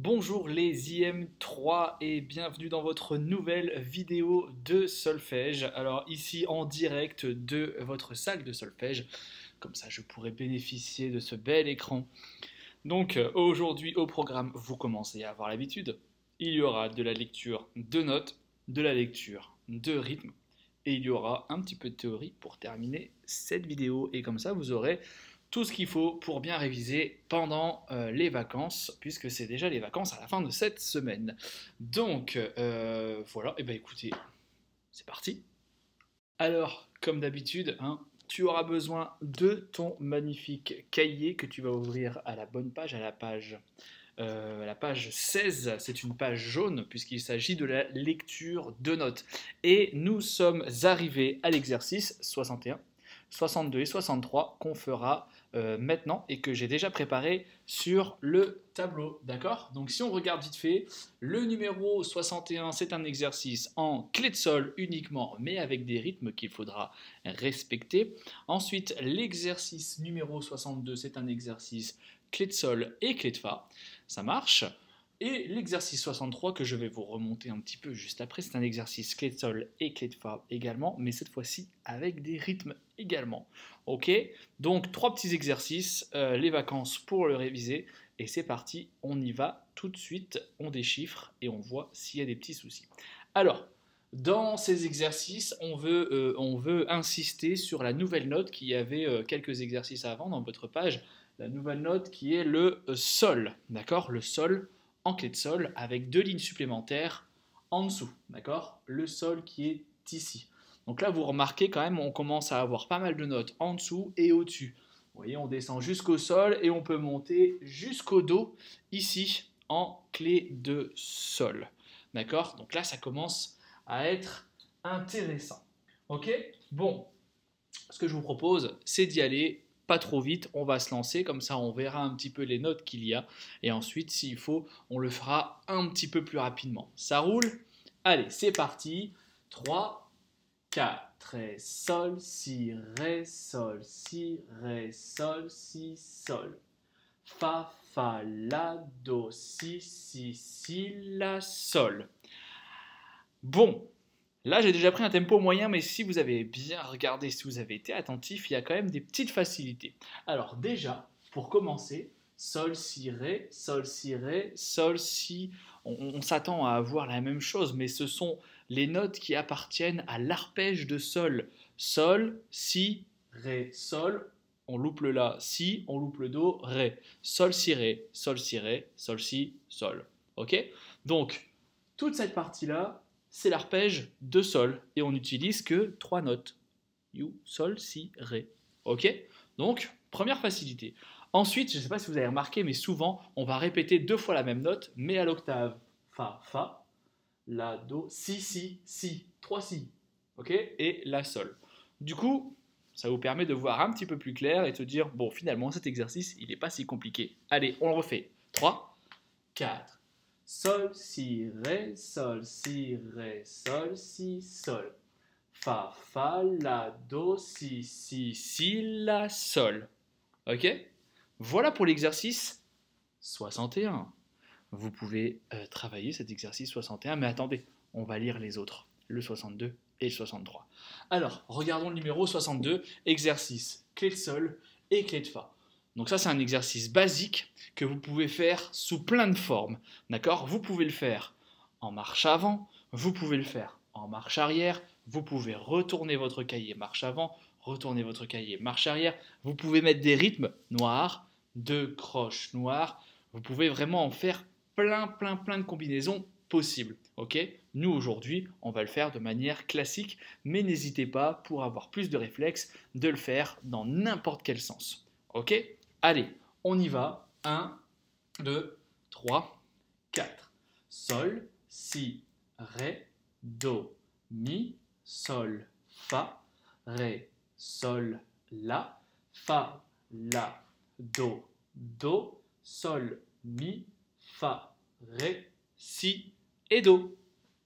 Bonjour les IM3 et bienvenue dans votre nouvelle vidéo de solfège. Alors ici en direct de votre salle de solfège, comme ça je pourrai bénéficier de ce bel écran. Donc aujourd'hui au programme, vous commencez à avoir l'habitude, il y aura de la lecture de notes, de la lecture de rythme et il y aura un petit peu de théorie pour terminer cette vidéo et comme ça vous aurez tout ce qu'il faut pour bien réviser pendant les vacances, puisque c'est déjà les vacances à la fin de cette semaine. Donc voilà, et bien écoutez, c'est parti. Alors, comme d'habitude, hein, tu auras besoin de ton magnifique cahier que tu vas ouvrir à la bonne page, à la page 16, c'est une page jaune puisqu'il s'agit de la lecture de notes. Et nous sommes arrivés à l'exercice 61, 62 et 63 qu'on fera maintenant et que j'ai déjà préparé sur le tableau. D'accord? Donc si on regarde vite fait, le numéro 61 c'est un exercice en clé de sol uniquement mais avec des rythmes qu'il faudra respecter. Ensuite l'exercice numéro 62 c'est un exercice clé de sol et clé de fa, ça marche. Et l'exercice 63 que je vais vous remonter un petit peu juste après, c'est un exercice clé de sol et clé de fa également, mais cette fois-ci avec des rythmes également. Ok, donc trois petits exercices, les vacances pour le réviser, et c'est parti, on y va tout de suite, on déchiffre et on voit s'il y a des petits soucis. Alors, dans ces exercices, on veut insister sur la nouvelle note qu'il y avait quelques exercices avant dans votre page, la nouvelle note qui est le sol, d'accord? Le sol en clé de sol avec deux lignes supplémentaires en dessous, d'accord? Le sol qui est ici. Donc là, vous remarquez quand même, on commence à avoir pas mal de notes en dessous et au-dessus. Vous voyez, on descend jusqu'au sol et on peut monter jusqu'au do ici en clé de sol, d'accord? Donc là, ça commence à être intéressant. Ok? Bon, ce que je vous propose, c'est d'y aller pas trop vite, on va se lancer, comme ça on verra un petit peu les notes qu'il y a, et ensuite s'il faut, on le fera un petit peu plus rapidement. Ça roule? Allez, c'est parti, 3, 4, ré, sol, si, ré, sol, si, ré, sol, si, sol, fa, la, do, si, la, sol. Bon, là, j'ai déjà pris un tempo moyen, mais si vous avez bien regardé, si vous avez été attentif, il y a quand même des petites facilités. Alors déjà, pour commencer, sol, si, ré, sol, si, ré, sol, si. On s'attend à avoir la même chose, mais ce sont les notes qui appartiennent à l'arpège de sol. Sol, si, ré, sol. On loupe le la, si, on loupe le do, ré. Sol, si, ré, sol, si, ré, sol, si, sol. Ok? Donc, toute cette partie-là, c'est l'arpège de sol et on n'utilise que trois notes. You, sol, si, ré. Ok? Donc, première facilité. Ensuite, je ne sais pas si vous avez remarqué, mais souvent, on va répéter deux fois la même note, mais à l'octave. Fa, la, do, si. Trois si. Ok? Et la, sol. Du coup, ça vous permet de voir un petit peu plus clair et de dire, bon, finalement, cet exercice, il n'est pas si compliqué. Allez, on le refait. 3, 4. Sol, si, ré, sol, si, ré, sol, si, sol. Fa, la, do, si, la, sol. Ok? Voilà pour l'exercice 61. Vous pouvez travailler cet exercice 61, mais attendez, on va lire les autres, le 62 et le 63. Alors, regardons le numéro 62, exercice clé de sol et clé de fa. Donc ça, c'est un exercice basique que vous pouvez faire sous plein de formes. D'accord? Vous pouvez le faire en marche avant, vous pouvez le faire en marche arrière, vous pouvez retourner votre cahier marche avant, retourner votre cahier marche arrière, vous pouvez mettre des rythmes noirs, deux croches noires, vous pouvez vraiment en faire plein de combinaisons possibles. Ok? Nous aujourd'hui, on va le faire de manière classique, mais n'hésitez pas, pour avoir plus de réflexes, de le faire dans n'importe quel sens. Ok? Allez, on y va. 1, 2, 3, 4. Sol, si, ré, do, mi, sol, fa, ré, sol, la, fa, la, do, sol, mi, fa, ré, si et do.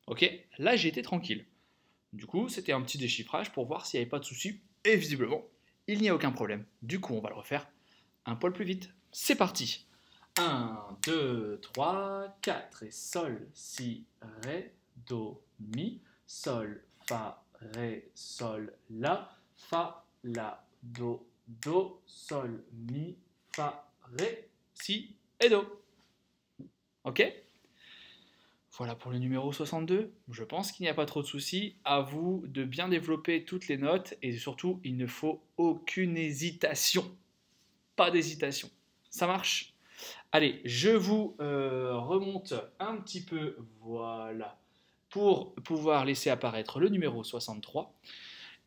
Ok? Là, j'ai été tranquille. Du coup, c'était un petit déchiffrage pour voir s'il n'y avait pas de souci. Et visiblement, il n'y a aucun problème. Du coup, on va le refaire un poil plus vite. C'est parti. 1, 2, 3, 4. Et sol, si, ré, do, mi, sol, fa, ré, sol, la, fa, la, do, sol, mi, fa, ré, si et do. Ok? Voilà pour le numéro 62. Je pense qu'il n'y a pas trop de soucis. À vous de bien développer toutes les notes et surtout, il ne faut aucune hésitation. Pas d'hésitation. Ça marche? Allez, je vous remonte un petit peu, voilà, pour pouvoir laisser apparaître le numéro 63.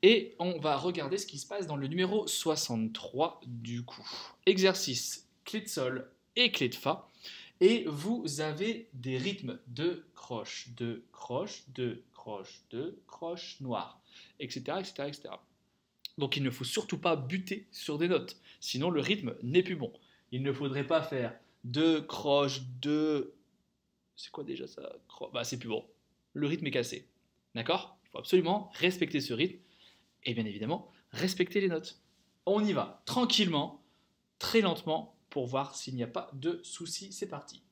Et on va regarder ce qui se passe dans le numéro 63 du coup. Exercice, clé de sol et clé de fa. Et vous avez des rythmes de croche, de croche, de croche, de croche noire, etc., etc., etc. Donc il ne faut surtout pas buter sur des notes, sinon le rythme n'est plus bon. Il ne faudrait pas faire de croche, de... C'est quoi déjà ça? Bah c'est plus bon. Le rythme est cassé. D'accord? Il faut absolument respecter ce rythme et bien évidemment respecter les notes. On y va tranquillement, très lentement, pour voir s'il n'y a pas de soucis. C'est parti.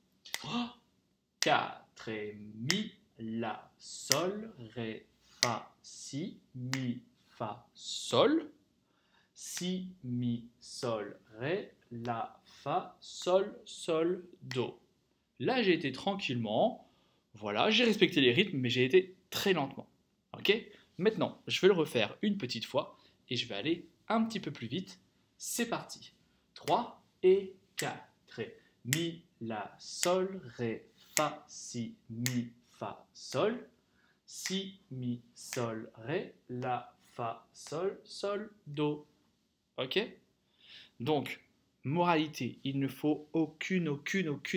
4 et mi, la, sol, ré, fa, si, mi, fa, sol, si, mi, sol, ré, la, fa, sol, sol, do. Là, j'ai été tranquillement, voilà, j'ai respecté les rythmes, mais j'ai été très lentement. Ok? Maintenant, je vais le refaire une petite fois et je vais aller un petit peu plus vite. C'est parti. 3 et 4 et mi, la, sol, ré, fa, si, mi, fa, sol, si, mi, sol, ré, la, fa, sol, sol, do. Ok? Donc, moralité, il ne faut aucune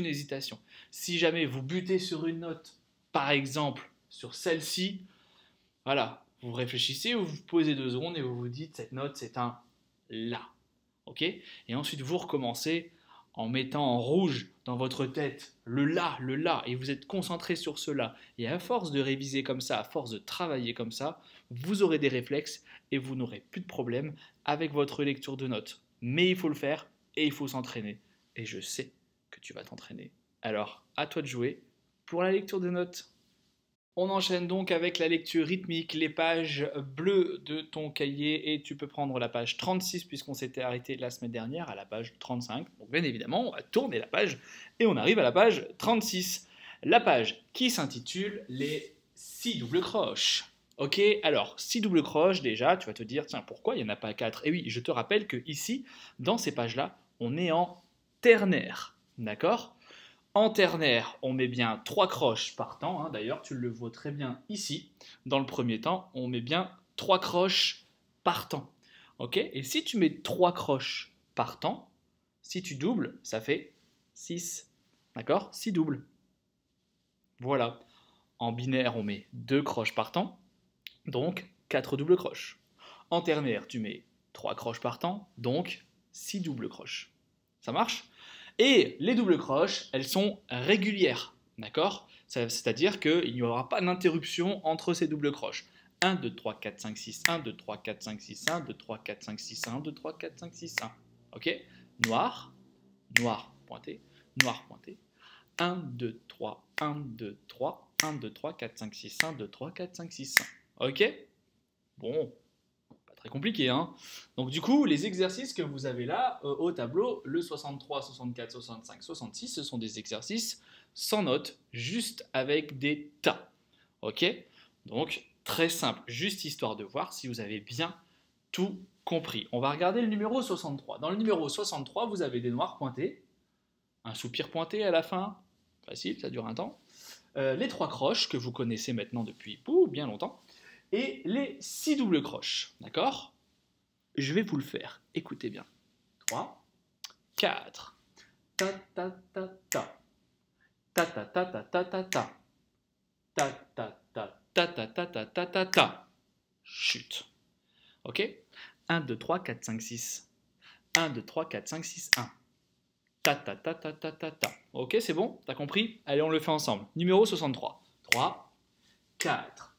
hésitation. Si jamais vous butez sur une note, par exemple sur celle-ci, voilà, vous réfléchissez, vous vous posez 2 secondes et vous vous dites cette note c'est un La. Ok? Et ensuite vous recommencez en mettant en rouge dans votre tête le La, et vous êtes concentré sur ce La. Et à force de réviser comme ça, à force de travailler comme ça, vous aurez des réflexes et vous n'aurez plus de problème avec votre lecture de notes. Mais il faut le faire et il faut s'entraîner. Et je sais que tu vas t'entraîner. Alors, à toi de jouer pour la lecture de notes. On enchaîne donc avec la lecture rythmique, les pages bleues de ton cahier et tu peux prendre la page 36 puisqu'on s'était arrêté la semaine dernière à la page 35. Donc bien évidemment, on va tourner la page et on arrive à la page 36. La page qui s'intitule les 6 doubles croches. Ok, alors 6 doubles croches déjà, tu vas te dire, tiens, pourquoi il n'y en a pas 4? Et oui, je te rappelle que ici, dans ces pages-là, on est en ternaire. D'accord? En ternaire, on met bien 3 croches par temps. Hein. D'ailleurs, tu le vois très bien ici. Dans le premier temps, on met bien 3 croches par temps. Ok? Et si tu mets 3 croches par temps, si tu doubles, ça fait 6. D'accord? 6 doubles. Voilà. En binaire, on met 2 croches par temps. Donc 4 doubles croches. En ternaire, tu mets 3 croches par temps. Donc 6 doubles croches. Ça marche? Et les doubles croches, elles sont régulières, d'accord? C'est-à-dire qu'il n'y aura pas d'interruption entre ces doubles croches. 1, 2, 3, 4, 5, 6, 1, 2, 3, 4, 5, 6, 1, 2, 3, 4, 5, 6, 1, 2, 3, 4, 5, 6, 1. Ok? Noir, noir pointé, noir pointé. 1, 2, 3, 1, 2, 3, 1, 2, 3, 4, 5, 6, 1, 2, 3, 4, 5, 6, 1. Ok? Bon, très compliqué, hein. Donc du coup, les exercices que vous avez là au tableau, le 63, 64, 65, 66, ce sont des exercices sans notes, juste avec des tas. Ok? Donc très simple, juste histoire de voir si vous avez bien tout compris. On va regarder le numéro 63. Dans le numéro 63, vous avez des noirs pointés, un soupir pointé à la fin, facile, ça dure un temps. Les 3 croches que vous connaissez maintenant depuis bien longtemps. Et les 6 doubles croches, d'accord? Je vais vous le faire, écoutez bien. 3, 4, ta ta ta ta, ta ta ta ta ta ta ta, ta ta ta ta ta ta ta ta ta ta, chute. Ok? 1, 2, 3, 4, 5, 6. 1, 2, 3, 4, 5, 6, 1. Ta ta ta ta ta ta ta. Ok, c'est bon? T'as compris? Allez, on le fait ensemble. Numéro 63. 3, 4,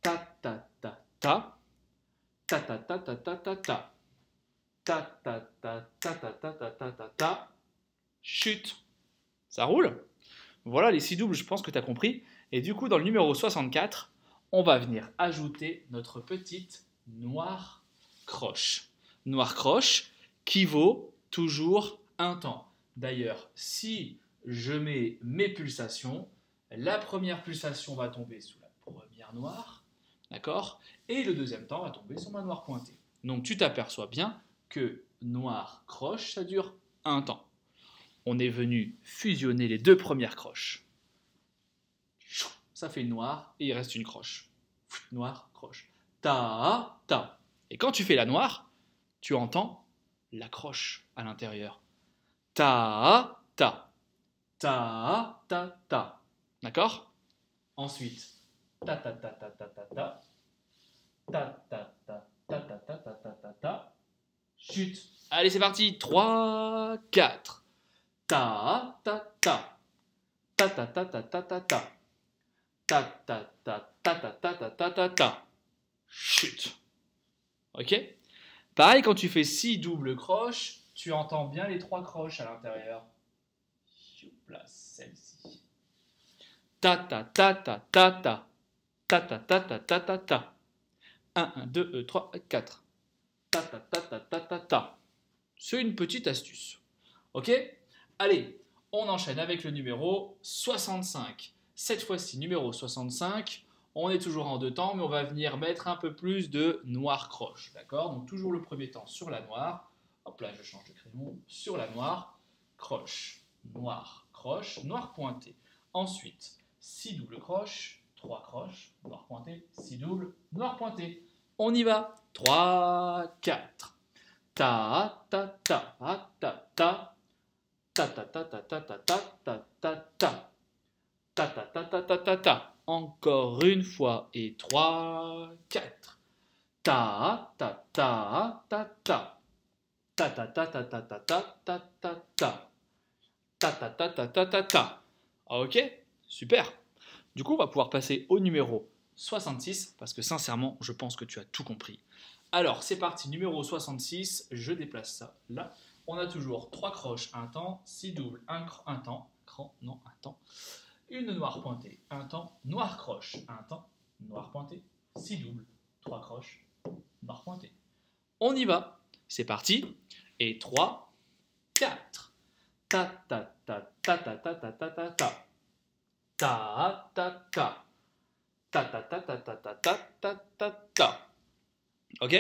ta ta ta ta. Ta ta ta ta ta ta ta ta ta ta ta ta ta ta ta ta ta chute. Ça roule? Voilà les 6 doubles, je pense que tu as compris. Et du coup, dans le numéro 64, on va venir ajouter notre petite noire croche. Noire croche qui vaut toujours un temps. D'ailleurs, si je mets mes pulsations, la première pulsation va tomber sous la première noire, d'accord? Et le deuxième temps va tomber sur ma noire pointée. Donc tu t'aperçois bien que noire croche, ça dure un temps. On est venu fusionner les deux premières croches. Ça fait une noire et il reste une croche. Noire, croche. Ta, ta. Et quand tu fais la noire, tu entends la croche à l'intérieur. Ta, ta. Ta, ta, ta. D'accord? Ensuite, ta, ta, ta, ta, ta, ta, ta. Ta, ta, ta, ta, ta, ta, ta, ta, ta, ta. Chute. Allez, c'est parti. 3, 4. Ta, ta, ta. Ta, ta, ta, ta, ta, ta, ta. Ta, ta, ta, ta, ta, ta, ta, ta, ta, ta. Chute. Ok? Pareil, quand tu fais 6 doubles croches, tu entends bien les 3 croches à l'intérieur. Je place celle-ci. Ta, ta, ta, ta, ta, ta. Ta, ta, ta, ta, ta, ta, ta. 1, 1, 2, 3, 4. Ta, ta, ta, ta, ta, ta, ta. C'est une petite astuce. Ok? Allez, on enchaîne avec le numéro 65. Cette fois-ci, numéro 65, on est toujours en deux temps, mais on va venir mettre un peu plus de noir croche. D'accord? Donc toujours le premier temps sur la noire. Hop là, je change de crayon. Sur la noire, croche, noir pointé. Ensuite, 6 doubles croches, 3 croches, noir pointé, 6 doubles, noir pointé. On y va. 3, 4. Ta, ta, ta, ta, ta, ta. Ta, ta, ta, ta, ta, ta, ta, ta, ta, ta. Ta, ta, ta, ta, ta, ta, ta. Encore une fois. Et 3, 4. Ta, ta, ta, ta, ta. Ta, ta, ta, ta, ta, ta, ta, ta, ta, ta. Ta, ta, ta, ta, ta, ta, ta. Ok, super. Du coup, on va pouvoir passer au numéro 66, parce que sincèrement, je pense que tu as tout compris. Alors, c'est parti, numéro 66, je déplace ça là. On a toujours 3 croches, un temps, 6 doubles, un temps, un temps, une noire pointée, un temps, noire croche, un temps, noire pointée, 6 doubles, 3 croches, noire pointée. On y va, c'est parti, et 3, 4. Ta ta ta ta ta ta ta ta ta ta. Ta ta ta. Ta ta ta ta ta ta ta ta ta ta. Ok?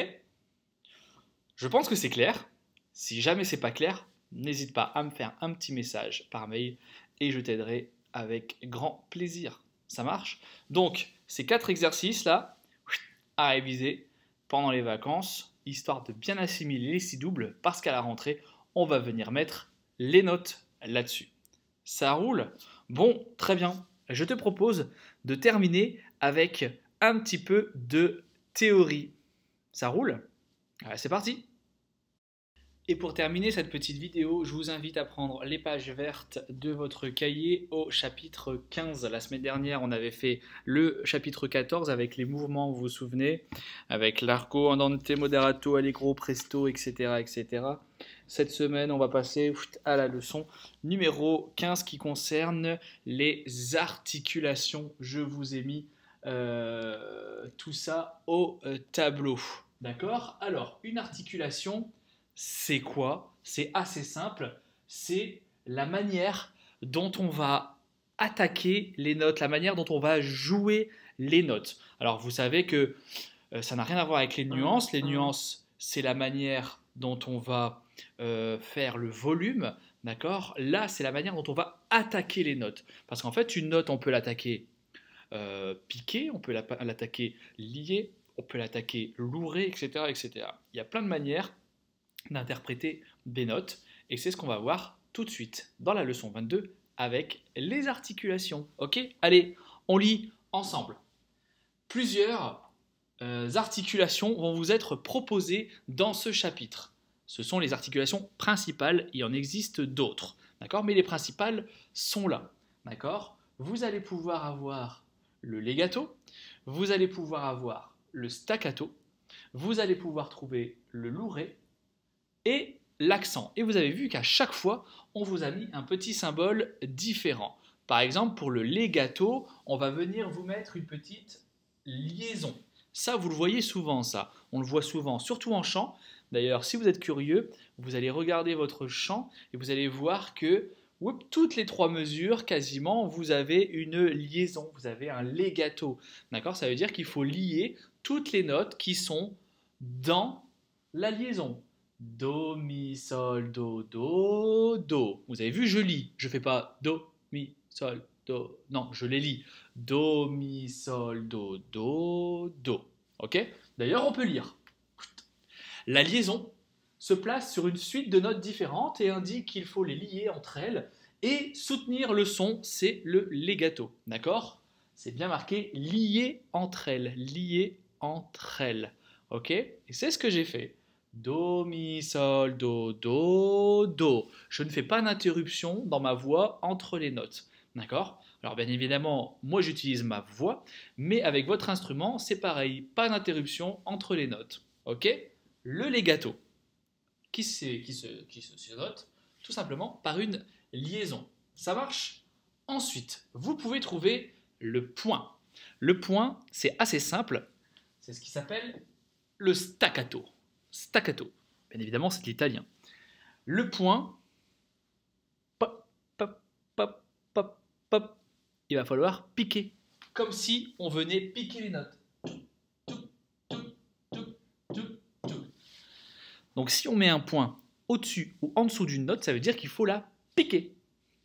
Je pense que c'est clair. Si jamais c'est pas clair, n'hésite pas à me faire un petit message par mail et je t'aiderai avec grand plaisir. Ça marche? Donc, ces 4 exercices là à réviser pendant les vacances, histoire de bien assimiler les 6 doubles, parce qu'à la rentrée, on va venir mettre les notes là-dessus. Ça roule? Bon, très bien. Je te propose de terminer avec un petit peu de théorie. Ça roule? Allez, c'est parti! Et pour terminer cette petite vidéo, je vous invite à prendre les pages vertes de votre cahier au chapitre 15. La semaine dernière, on avait fait le chapitre 14 avec les mouvements, vous vous souvenez, avec l'arco, andante, moderato, allegro, presto, etc., etc. Cette semaine, on va passer à la leçon numéro 15 qui concerne les articulations. Je vous ai mis tout ça au tableau. D'accord? Alors, une articulation, c'est quoi? C'est assez simple. C'est la manière dont on va attaquer les notes, la manière dont on va jouer les notes. Alors, vous savez que ça n'a rien à voir avec les nuances. Les nuances, c'est la manière dont on va faire le volume. D'accord? Là, c'est la manière dont on va attaquer les notes. Parce qu'en fait, une note, on peut l'attaquer piquée, on peut l'attaquer liée, on peut l'attaquer lourée, etc., etc. Il y a plein de manières d'interpréter des notes et c'est ce qu'on va voir tout de suite dans la leçon 22 avec les articulations. Ok? Allez, on lit ensemble. Plusieurs articulations vont vous être proposées dans ce chapitre. Ce sont les articulations principales, il en existe d'autres, d'accord? Mais les principales sont là, d'accord? Vous allez pouvoir avoir le legato, vous allez pouvoir avoir le staccato, vous allez pouvoir trouver le louré et l'accent. Et vous avez vu qu'à chaque fois, on vous a mis un petit symbole différent. Par exemple, pour le legato, on va venir vous mettre une petite liaison. Ça, vous le voyez souvent, ça. On le voit souvent, surtout en chant. D'ailleurs, si vous êtes curieux, vous allez regarder votre chant et vous allez voir que toutes les 3 mesures, quasiment, vous avez une liaison, vous avez un legato. D'accord? Ça veut dire qu'il faut lier toutes les notes qui sont dans la liaison. Do, mi, sol, do, do, do. Vous avez vu, je lis. Je ne fais pas do, mi, sol, do. Non, je les lis. Do, mi, sol, do, do, do. Ok? D'ailleurs, on peut lire. La liaison se place sur une suite de notes différentes et indique qu'il faut les lier entre elles et soutenir le son, c'est le legato. D'accord? C'est bien marqué lier entre elles. Lier entre elles. Ok? Et c'est ce que j'ai fait. Do, mi, sol, do, do, do. Je ne fais pas d'interruption dans ma voix entre les notes. D'accord? Alors bien évidemment, moi j'utilise ma voix, mais avec votre instrument, c'est pareil. Pas d'interruption entre les notes. Ok? Le legato, qui se note tout simplement par une liaison. Ça marche? Ensuite, vous pouvez trouver le point. Le point, c'est assez simple. C'est ce qui s'appelle le staccato. Staccato. Bien évidemment, c'est l'italien. Le point, pop, pop, pop, pop, pop, il va falloir piquer. Comme si on venait piquer les notes. Donc si on met un point au-dessus ou en dessous d'une note, ça veut dire qu'il faut la piquer.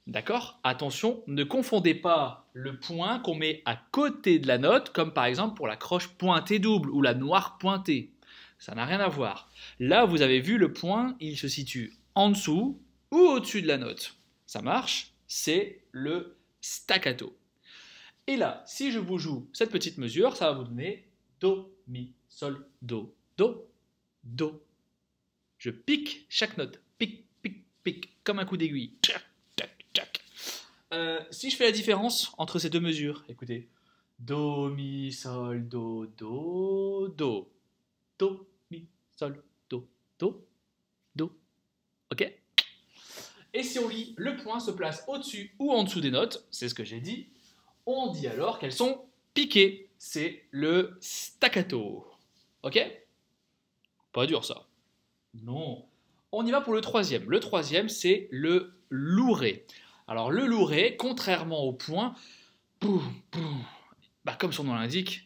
D'accord? Attention, ne confondez pas le point qu'on met à côté de la note, comme par exemple pour la croche pointée double ou la noire pointée. Ça n'a rien à voir. Là, vous avez vu le point, il se situe en dessous ou au-dessus de la note. Ça marche? C'est le staccato. Et là, si je vous joue cette petite mesure, ça va vous donner do, mi, sol, do, do, do. Je pique chaque note. Pique, pique, pique, comme un coup d'aiguille. Tchac, tchac, tchac. Si je fais la différence entre ces 2 mesures, écoutez. Do, mi, sol, do, do, do. Do, mi, sol, do, do, do. Ok? Et si on lit, le point se place au-dessus ou en dessous des notes, c'est ce que j'ai dit. On dit alors qu'elles sont piquées. C'est le staccato. Ok? Pas dur ça. Non. On y va pour le troisième. Le troisième, c'est le louré. Alors le louré, contrairement au point, comme son nom l'indique,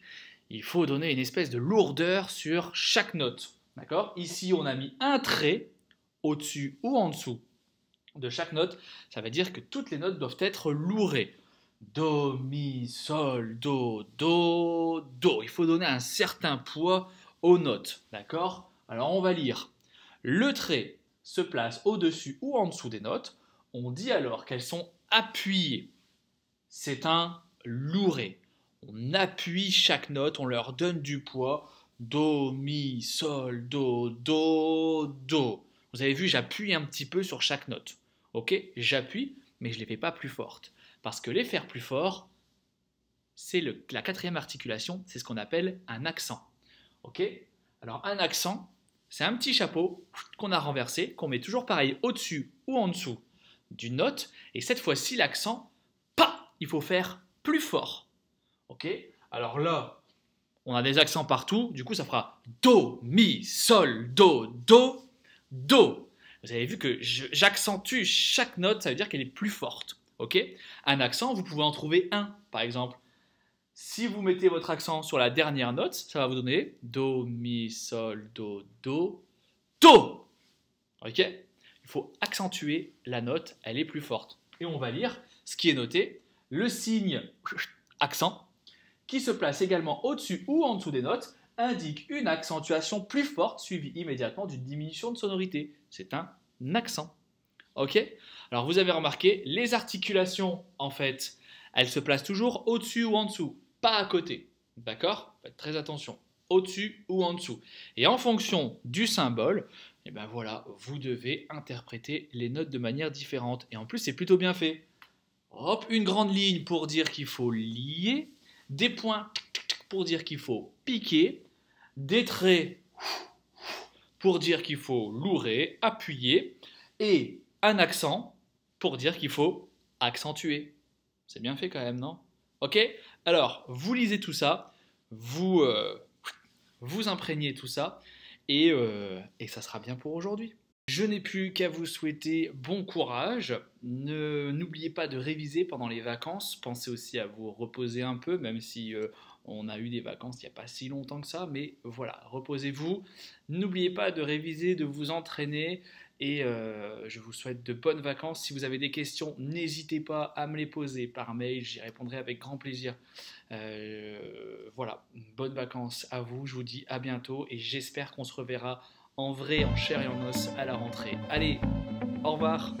il faut donner une espèce de lourdeur sur chaque note. D'accord? Ici, on a mis un trait au-dessus ou en dessous de chaque note. Ça veut dire que toutes les notes doivent être lourées. Do, mi, sol, do, do, do. Il faut donner un certain poids aux notes. D'accord? Alors on va lire. Le trait se place au-dessus ou en dessous des notes. On dit alors qu'elles sont appuyées. C'est un louré. On appuie chaque note, on leur donne du poids. Do, mi, sol, do, do, do. Vous avez vu, j'appuie un petit peu sur chaque note. Ok? J'appuie, mais je ne les fais pas plus fortes. Parce que les faire plus forts, c'est la 4e articulation, c'est ce qu'on appelle un accent. Ok? Alors un accent, c'est un petit chapeau qu'on a renversé, qu'on met toujours pareil au-dessus ou en dessous d'une note. Et cette fois-ci, l'accent, il faut faire plus fort. Ok? Alors là, on a des accents partout. Du coup, ça fera do, mi, sol, do, do, do. Vous avez vu que j'accentue chaque note, ça veut dire qu'elle est plus forte. Ok? Un accent, vous pouvez en trouver un, par exemple. Si vous mettez votre accent sur la dernière note, ça va vous donner do, mi, sol, do, do, do. Ok? Il faut accentuer la note, elle est plus forte. Et on va lire ce qui est noté, le signe accent, qui se place également au-dessus ou en dessous des notes, indique une accentuation plus forte suivie immédiatement d'une diminution de sonorité. C'est un accent. Ok? Alors vous avez remarqué, les articulations, en fait, elles se placent toujours au-dessus ou en dessous, pas à côté. D'accord? Faites très attention. Au-dessus ou en dessous. Et en fonction du symbole, et ben voilà, vous devez interpréter les notes de manière différente. Et en plus, c'est plutôt bien fait. Hop, une grande ligne pour dire qu'il faut lier, des points pour dire qu'il faut piquer, des traits pour dire qu'il faut louer, appuyer, et un accent pour dire qu'il faut accentuer. C'est bien fait quand même, non? Ok? Alors, vous lisez tout ça, vous imprégnez tout ça, et ça sera bien pour aujourd'hui. Je n'ai plus qu'à vous souhaiter bon courage. N'oubliez pas de réviser pendant les vacances. Pensez aussi à vous reposer un peu, même si on a eu des vacances il n'y a pas si longtemps que ça. Mais voilà, reposez-vous. N'oubliez pas de réviser, de vous entraîner. Et je vous souhaite de bonnes vacances. Si vous avez des questions, n'hésitez pas à me les poser par mail. J'y répondrai avec grand plaisir. Voilà, bonnes vacances à vous. Je vous dis à bientôt et j'espère qu'on se reverra en vrai, en chair et en os à la rentrée. Allez, au revoir.